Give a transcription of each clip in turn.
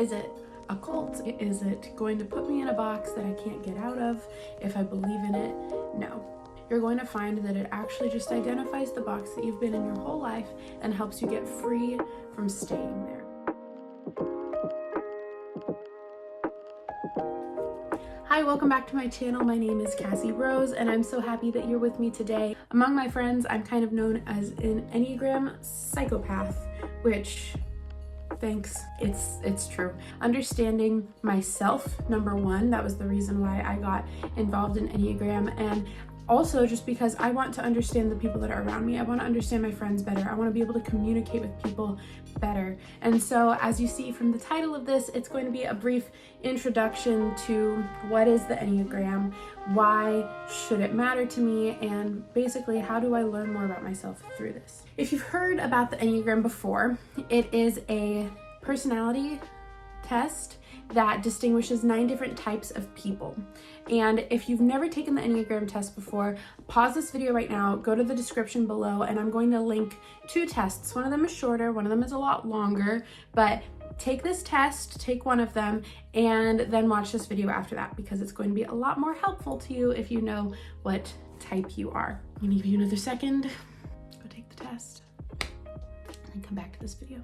Is it a cult? Is it going to put me in a box that I can't get out of if I believe in it? No. You're going to find that it actually just identifies the box that you've been in your whole life and helps you get free from staying there. Hi, welcome back to my channel. My name is Cassie Rose, and I'm so happy that you're with me today. Among my friends, I'm kind of known as an Enneagram psychopath, which, thanks, it's true. Understanding myself, number one, that was the reason why I got involved in Enneagram, and also just because I want to understand the people that are around me. I want to understand my friends better. I want to be able to communicate with people better. And so as you see from the title of this, it's going to be a brief introduction to what is the Enneagram, why should it matter to me, and basically how do I learn more about myself through this. If you've heard about the Enneagram before, it is a personality test that distinguishes 9 different types of people. And if you've never taken the Enneagram test before, pause this video right now, go to the description below, and I'm going to link 2 tests. One of them is shorter, one of them is a lot longer, but take this test, take one of them, and then watch this video after that, because it's going to be a lot more helpful to you if you know what type you are. I'm gonna give you another second, go take the test, and come back to this video.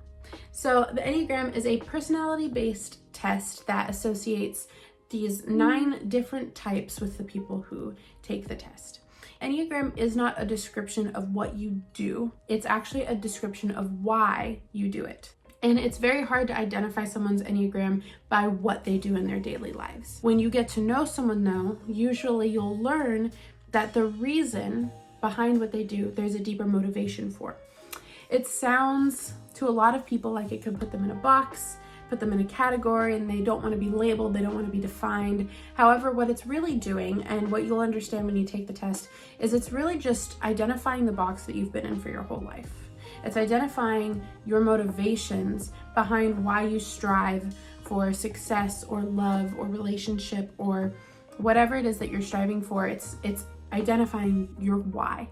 So the Enneagram is a personality-based test that associates these 9 different types with the people who take the test. Enneagram is not a description of what you do. It's actually a description of why you do it. And it's very hard to identify someone's Enneagram by what they do in their daily lives. When you get to know someone though, usually you'll learn that the reason behind what they do, there's a deeper motivation for. It sounds to a lot of people like it could put them in a box, put them in a category, and they don't want to be labeled, they don't want to be defined. However, what it's really doing, and what you'll understand when you take the test, is it's really just identifying the box that you've been in for your whole life. It's identifying your motivations behind why you strive for success or love or relationship or whatever it is that you're striving for. It's identifying your why,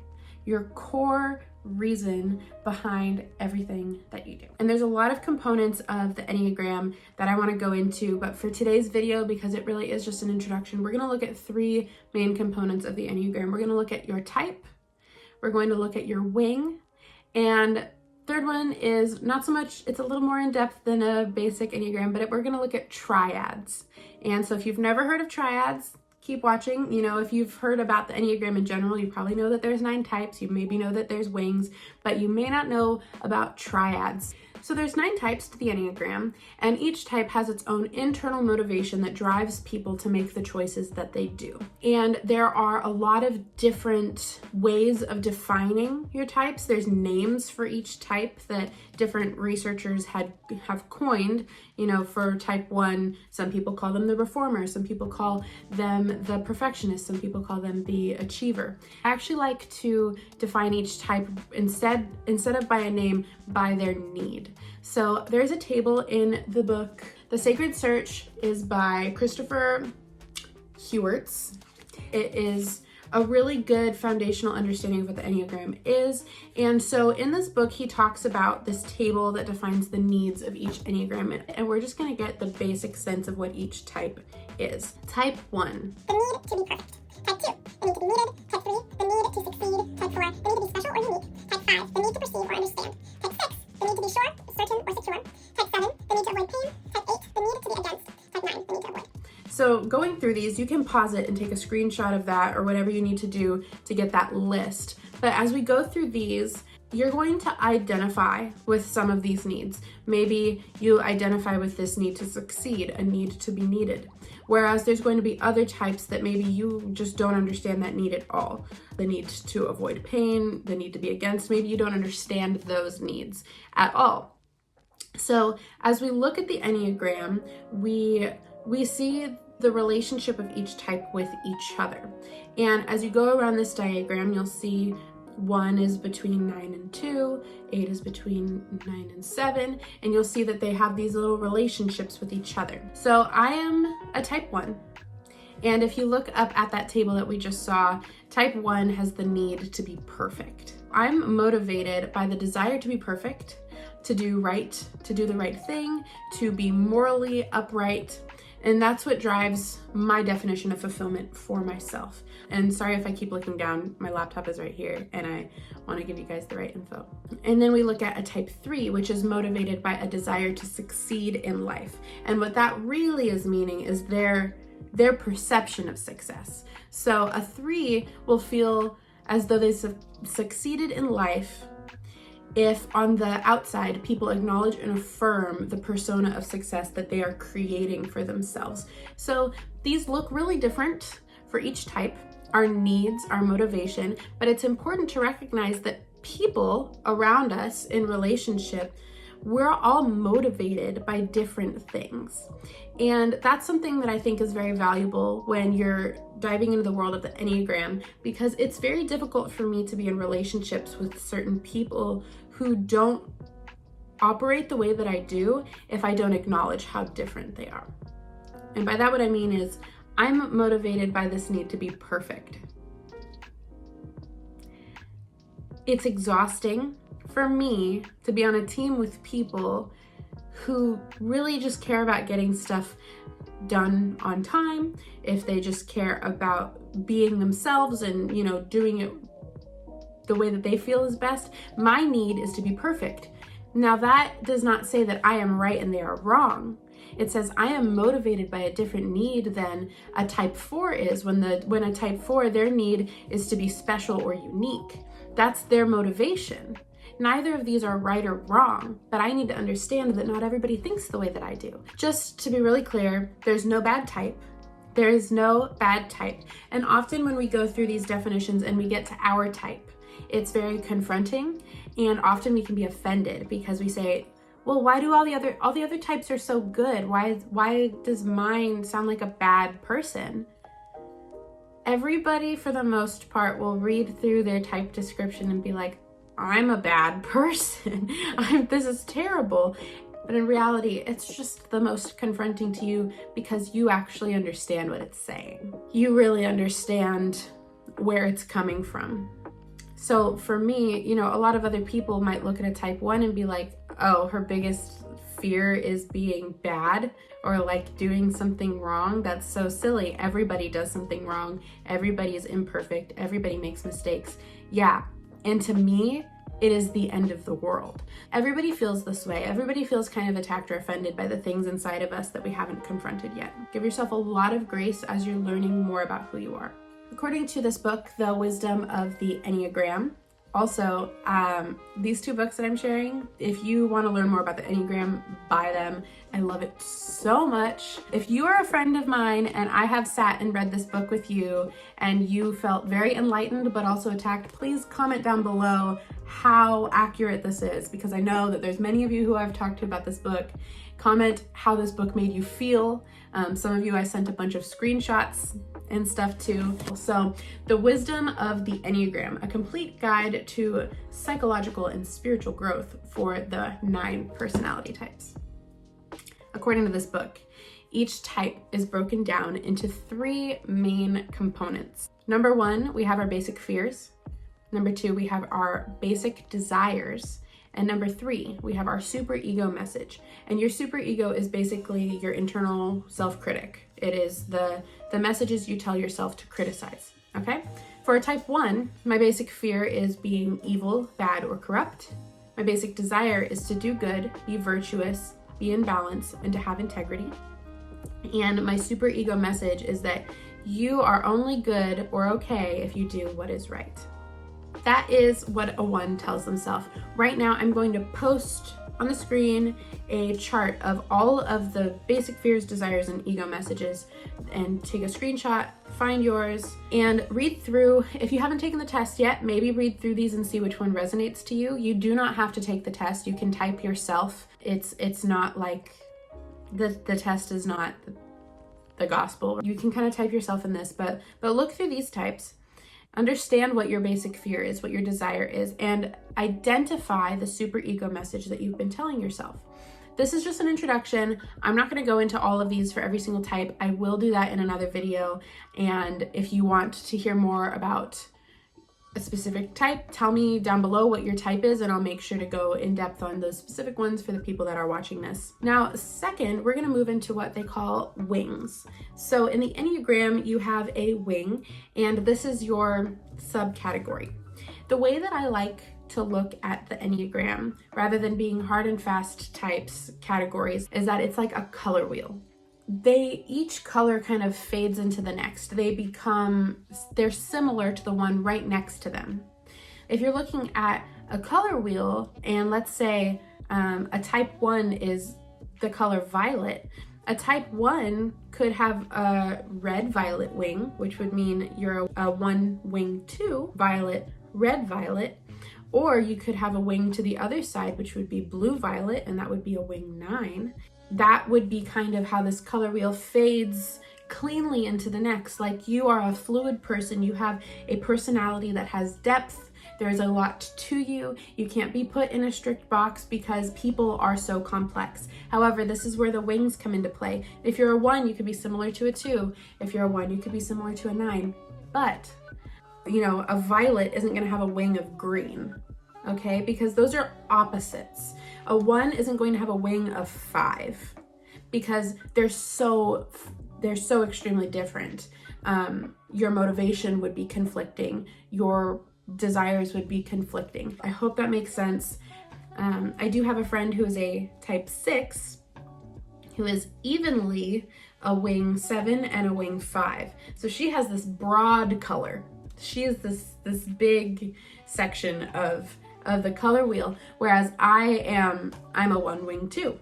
your core reason behind everything that you do. And there's a lot of components of the Enneagram that I want to go into, but for today's video, because it really is just an introduction, we're going to look at 3 main components of the Enneagram. We're going to look at your type, we're going to look at your wing, and third one is not so much, it's a little more in depth than a basic Enneagram, but we're going to look at triads. And so if you've never heard of triads, keep watching. You know, if you've heard about the Enneagram in general, you probably know that there's 9 types. You maybe know that there's wings, but you may not know about triads. So there's 9 types to the Enneagram, and each type has its own internal motivation that drives people to make the choices that they do. And there are a lot of different ways of defining your types. There's names for each type that different researchers have coined. You know, for type 1, some people call them the reformer, some people call them the perfectionist, some people call them the achiever. I actually like to define each type instead of by a name, by their need. So there's a table in the book. The Sacred Search is by Christopher Hewerts. It is a really good foundational understanding of what the Enneagram is. And so in this book, he talks about this table that defines the needs of each Enneagram. And we're just going to get the basic sense of what each type is. Type 1. The need to be perfect. Type 2. The need to be needed. Type 3. The need to succeed. Type 4. The need to be special or unique. Type 5. The need to perceive or understand. Type 6. The need to be sure, certain, or secure. Type 7. The need to avoid pain. Type 8. The need to be against. Type 9. The need to avoid. So going through these, you can pause it and take a screenshot of that or whatever you need to do to get that list. But as we go through these, you're going to identify with some of these needs. Maybe you identify with this need to succeed, a need to be needed. Whereas there's going to be other types that maybe you just don't understand that need at all. The need to avoid pain, the need to be against, maybe you don't understand those needs at all. So as we look at the Enneagram, we see the relationship of each type with each other. And as you go around this diagram, you'll see 1 is between 9 and 2, 8 is between 9 and 7, and you'll see that they have these little relationships with each other. So I am a type 1. And if you look up at that table that we just saw, type 1 has the need to be perfect. I'm motivated by the desire to be perfect, to do right, to do the right thing, to be morally upright. And that's what drives my definition of fulfillment for myself. And sorry if I keep looking down, my laptop is right here and I want to give you guys the right info. And then we look at a type 3, which is motivated by a desire to succeed in life. And what that really is meaning is their perception of success. So a 3 will feel as though they succeeded in life if on the outside people acknowledge and affirm the persona of success that they are creating for themselves. So these look really different for each type, our needs, our motivation, but it's important to recognize that people around us in relationship, we're all motivated by different things. And that's something that I think is very valuable when you're diving into the world of the Enneagram, because it's very difficult for me to be in relationships with certain people who don't operate the way that I do if I don't acknowledge how different they are. And by that, what I mean is I'm motivated by this need to be perfect. It's exhausting for me to be on a team with people who really just care about getting stuff done on time, if they just care about being themselves and, doing it the way that they feel is best. My need is to be perfect. Now that does not say that I am right and they are wrong. It says I am motivated by a different need than a type 4 is. When a type 4, their need is to be special or unique. That's their motivation. Neither of these are right or wrong, but I need to understand that not everybody thinks the way that I do. Just to be really clear, there's no bad type. There is no bad type. And often when we go through these definitions and we get to our type, it's very confronting, and often we can be offended because we say, well, why do all the other types are so good? Why does mine sound like a bad person? Everybody, for the most part, will read through their type description and be like, I'm a bad person. This is terrible. But in reality, it's just the most confronting to you because you actually understand what it's saying. You really understand where it's coming from. So for me, a lot of other people might look at a type 1 and be like, oh, her biggest fear is being bad or like doing something wrong. That's so silly. Everybody does something wrong. Everybody is imperfect. Everybody makes mistakes. Yeah. And to me, it is the end of the world. Everybody feels this way. Everybody feels kind of attacked or offended by the things inside of us that we haven't confronted yet. Give yourself a lot of grace as you're learning more about who you are. According to this book, The Wisdom of the Enneagram, also, these 2 books that I'm sharing, if you want to learn more about the Enneagram, buy them. I love it so much. If you are a friend of mine and I have sat and read this book with you and you felt very enlightened but also attacked, please comment down below how accurate this is, because I know that there's many of you who I've talked to about this book. Comment how this book made you feel. Some of you I sent a bunch of screenshots and stuff too. So, The Wisdom of the Enneagram, a complete guide to psychological and spiritual growth for the 9 personality types. According to this book, each type is broken down into 3 main components. Number 1, we have our basic fears. Number 2, we have our basic desires. And number 3, we have our superego message. And your superego is basically your internal self-critic. It is the messages you tell yourself to criticize, okay? For a type 1, my basic fear is being evil, bad, or corrupt. My basic desire is to do good, be virtuous, be in balance, and to have integrity. And my superego message is that you are only good or okay if you do what is right. That is what a 1 tells themselves. Right now, I'm going to post on the screen a chart of all of the basic fears, desires, and ego messages, and take a screenshot, find yours, and read through. If you haven't taken the test yet, maybe read through these and see which one resonates to you. You do not have to take the test. You can type yourself. It's not like the test is not the gospel. You can kind of type yourself in this, but look through these types. Understand what your basic fear is, what your desire is, and identify the superego message that you've been telling yourself. This is just an introduction. I'm not going to go into all of these for every single type. I will do that in another video. And if you want to hear more about a specific type, tell me down below what your type is, and I'll make sure to go in depth on those specific ones for the people that are watching this. Now, second, we're gonna move into what they call wings. So in the Enneagram, you have a wing, and this is your subcategory. The way that I like to look at the Enneagram, rather than being hard and fast types categories, is that it's like a color wheel. Each color kind of fades into the next. They're similar to the one right next to them. If you're looking at a color wheel, and let's say a type 1 is the color violet, a type 1 could have a red-violet wing, which would mean you're a 1 wing 2, violet, red-violet, or you could have a wing to the other side, which would be blue-violet, and that would be a wing 9. That would be kind of how this color wheel fades cleanly into the next. Like, you are a fluid person. You have a personality that has depth. There's a lot to you. You can't be put in a strict box because people are so complex. However, this is where the wings come into play. If you're a 1, you could be similar to a 2. If you're a 1, you could be similar to a 9. But, a violet isn't going to have a wing of green. Okay, because those are opposites. A 1 isn't going to have a wing of 5 because they're so extremely different. Your motivation would be conflicting. Your desires would be conflicting. I hope that makes sense. I do have a friend who is a type 6 who is evenly a wing 7 and a wing 5. So she has this broad color. She is this big section of the color wheel, whereas I'm a 1 wing 2.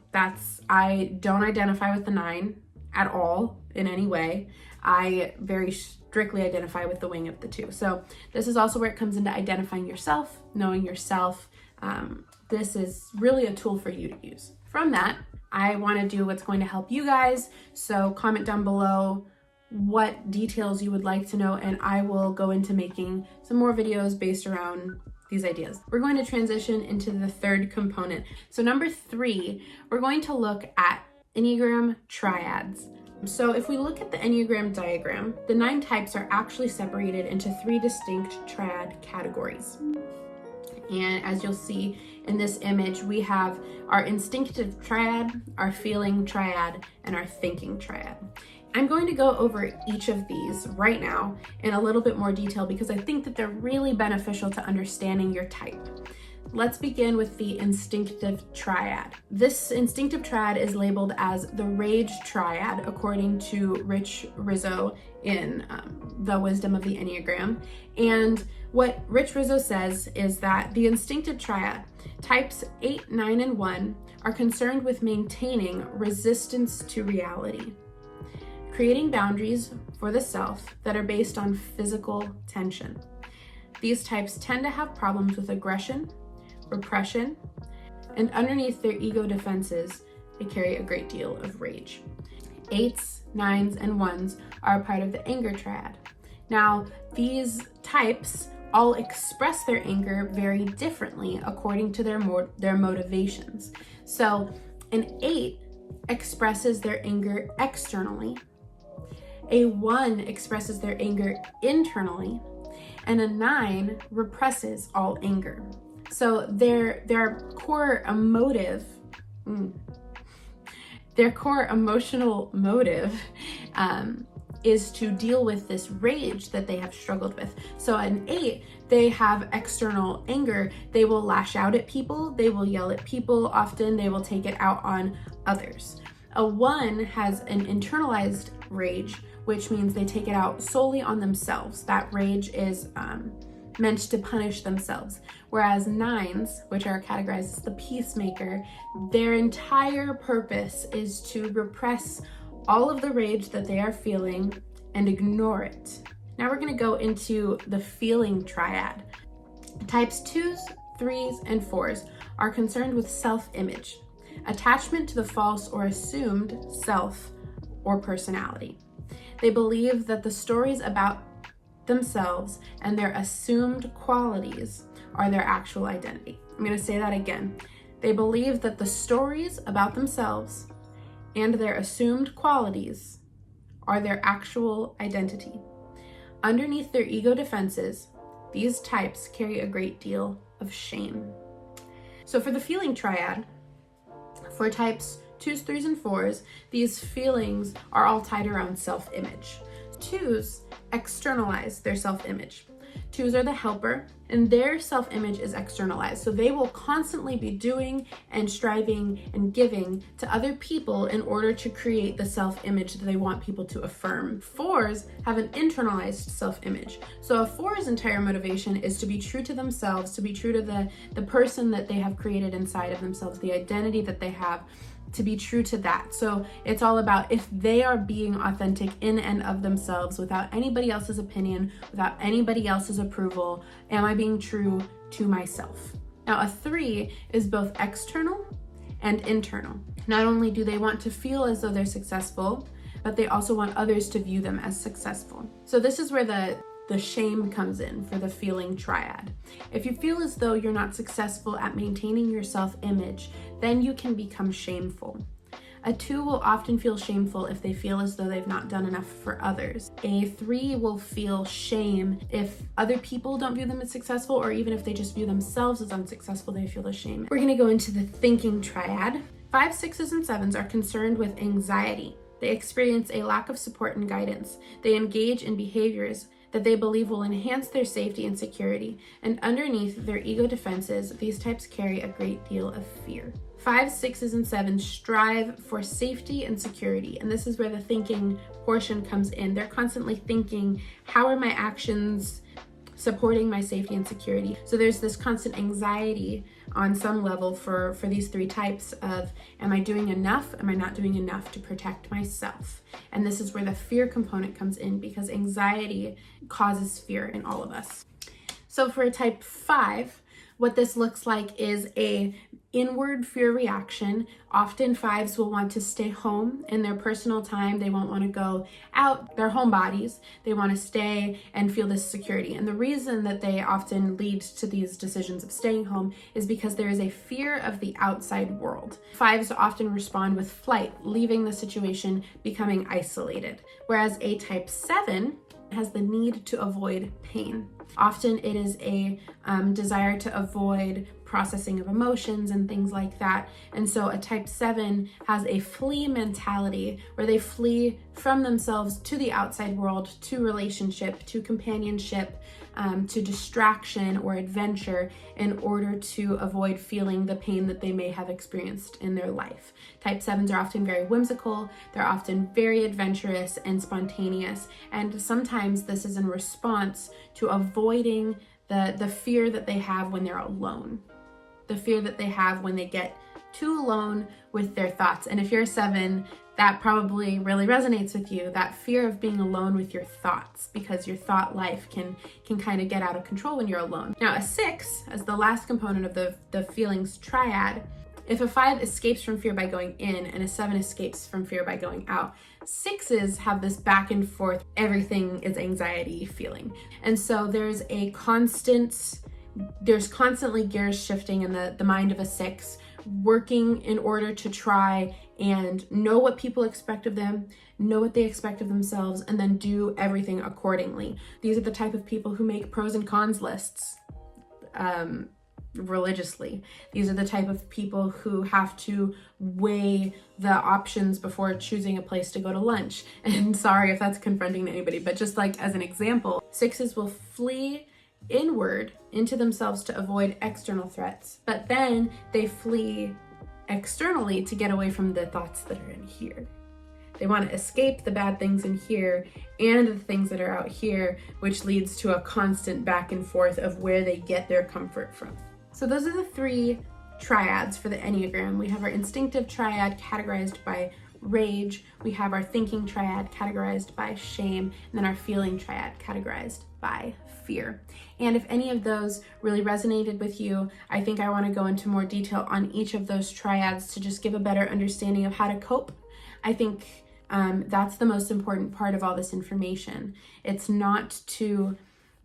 I don't identify with the 9 at all in any way. I very strictly identify with the wing of the 2. So this is also where it comes into identifying yourself, knowing yourself. This is really a tool for you to use. From that, I want to do what's going to help you guys. So comment down below what details you would like to know, and I will go into making some more videos based around these ideas. We're going to transition into the third component. So number 3, we're going to look at Enneagram triads. So if we look at the Enneagram diagram, the 9 types are actually separated into 3 distinct triad categories. And as you'll see in this image, we have our instinctive triad, our feeling triad, and our thinking triad. I'm going to go over each of these right now in a little bit more detail because I think that they're really beneficial to understanding your type. Let's begin with the instinctive triad. This instinctive triad is labeled as the rage triad, according to Rich Rizzo in The Wisdom of the Enneagram. And what Rich Rizzo says is that the instinctive triad, types 8, 9, and 1, are concerned with maintaining resistance to reality, creating boundaries for the self that are based on physical tension. These types tend to have problems with aggression, repression, and underneath their ego defenses, they carry a great deal of rage. 8s, 9s, and 1s are a part of the anger triad. Now, these types all express their anger very differently according to their motivations. So an 8 expresses their anger externally, a 1 expresses their anger internally, and a 9 represses all anger. So their core emotional motive is to deal with this rage that they have struggled with. So an 8, they have external anger. They will lash out at people. They will yell at people. Often they will take it out on others. A 1 has an internalized rage, which means they take it out solely on themselves. That rage is meant to punish themselves. Whereas 9s, which are categorized as the peacemaker, their entire purpose is to repress all of the rage that they are feeling and ignore it. Now we're going to go into the feeling triad. Types 2s, 3s, and 4s are concerned with self-image, attachment to the false or assumed self or personality. They believe that the stories about themselves and their assumed qualities are their actual identity. I'm going to say that again. They believe that the stories about themselves and their assumed qualities are their actual identity. Underneath their ego defenses, these types carry a great deal of shame. So for the feeling triad, for types 2s, 3s, and 4s, these feelings are all tied around self-image. 2s externalize their self-image. 2s are the helper, and their self-image is externalized. So they will constantly be doing and striving and giving to other people in order to create the self-image that they want people to affirm. 4s have an internalized self-image. So a 4's entire motivation is to be true to themselves, to be true to the person that they have created inside of themselves, the identity that they have, to be true to that. So it's all about if they are being authentic in and of themselves without anybody else's opinion, without anybody else's approval, am I being true to myself? Now, a 3 is both external and internal. Not only do they want to feel as though they're successful, but they also want others to view them as successful. So this is where the shame comes in for the feeling triad. If you feel as though you're not successful at maintaining your self-image, then you can become shameful. A 2 will often feel shameful if they feel as though they've not done enough for others. A 3 will feel shame if other people don't view them as successful, or even if they just view themselves as unsuccessful, they feel the shame. We're gonna go into the thinking triad. 5s, 6s, and 7s are concerned with anxiety. They experience a lack of support and guidance. They engage in behaviors that they believe will enhance their safety and security, and underneath their ego defenses, these types carry a great deal of fear. 5s, 6s, and 7s strive for safety and security, and this is where the thinking portion comes in. They're constantly thinking, how are my actions supporting my safety and security? So there's this constant anxiety on some level for these 3 types of, am I doing enough? Am I not doing enough to protect myself? And this is where the fear component comes in, because anxiety causes fear in all of us. So for a type 5, what this looks like is a inward fear reaction. Often 5s will want to stay home in their personal time. They won't want to go out their home bodies. They want to stay and feel this security. And the reason that they often lead to these decisions of staying home is because there is a fear of the outside world. 5s often respond with flight, leaving the situation, becoming isolated. Whereas a type 7 has the need to avoid pain. Often it is a desire to avoid processing of emotions and things like that. And so a type 7 has a flee mentality where they flee from themselves to the outside world, to relationship, to companionship, to distraction or adventure in order to avoid feeling the pain that they may have experienced in their life. Type 7s are often very whimsical, they're often very adventurous and spontaneous, and sometimes this is in response to avoiding the fear that they have when they're alone. The fear that they have when they get too alone with their thoughts. And if you're a 7, that probably really resonates with you, that fear of being alone with your thoughts, because your thought life can kind of get out of control when you're alone. Now, a 6, as the last component of the feelings triad, if a 5 escapes from fear by going in and a 7 escapes from fear by going out, 6s have this back and forth, everything is anxiety feeling. And so there's constantly gears shifting in the mind of a 6, working in order to try and know what people expect of them, know what they expect of themselves, and then do everything accordingly. These are the type of people who make pros and cons lists religiously. These are the type of people who have to weigh the options before choosing a place to go to lunch. And sorry if that's confronting to anybody, but just like as an example, 6s will flee inward into themselves to avoid external threats, but then they flee externally to get away from the thoughts that are in here. They want to escape the bad things in here and the things that are out here, which leads to a constant back and forth of where they get their comfort from. So those are the 3 triads for the Enneagram. We have our instinctive triad categorized by rage, we have our thinking triad categorized by shame, and then our feeling triad categorized by fear. And if any of those really resonated with you, I think I want to go into more detail on each of those triads to just give a better understanding of how to cope. I think that's the most important part of all this information. It's not to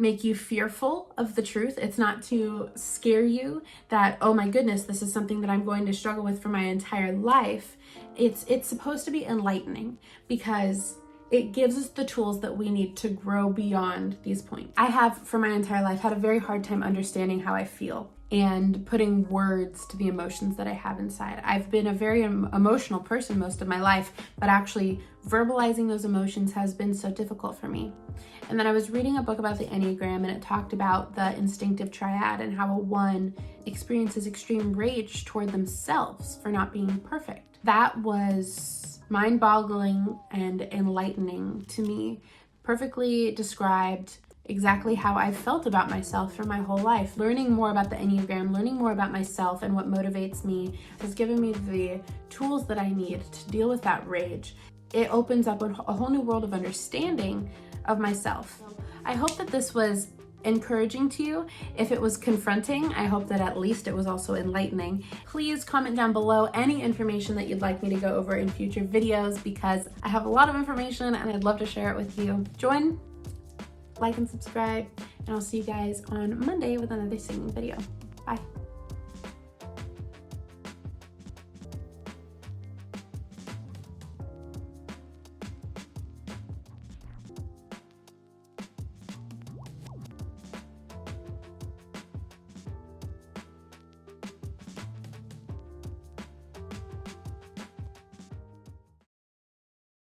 make you fearful of the truth. It's not to scare you that, oh my goodness, this is something that I'm going to struggle with for my entire life. It's supposed to be enlightening, because it gives us the tools that we need to grow beyond these points. I have, for my entire life, had a very hard time understanding how I feel and putting words to the emotions that I have inside. I've been a very emotional person most of my life, but actually verbalizing those emotions has been so difficult for me. And then I was reading a book about the Enneagram, and it talked about the instinctive triad and how a 1 experiences extreme rage toward themselves for not being perfect. That was mind-boggling and enlightening to me. Perfectly described exactly how I felt about myself for my whole life. Learning more about the Enneagram, learning more about myself and what motivates me has given me the tools that I need to deal with that rage. It opens up a whole new world of understanding of myself. I hope that this was encouraging to you. If it was confronting, I hope that at least it was also enlightening. Please comment down below any information that you'd like me to go over in future videos, because I have a lot of information and I'd love to share it with you. Join, like, and subscribe, and I'll see you guys on Monday with another singing video.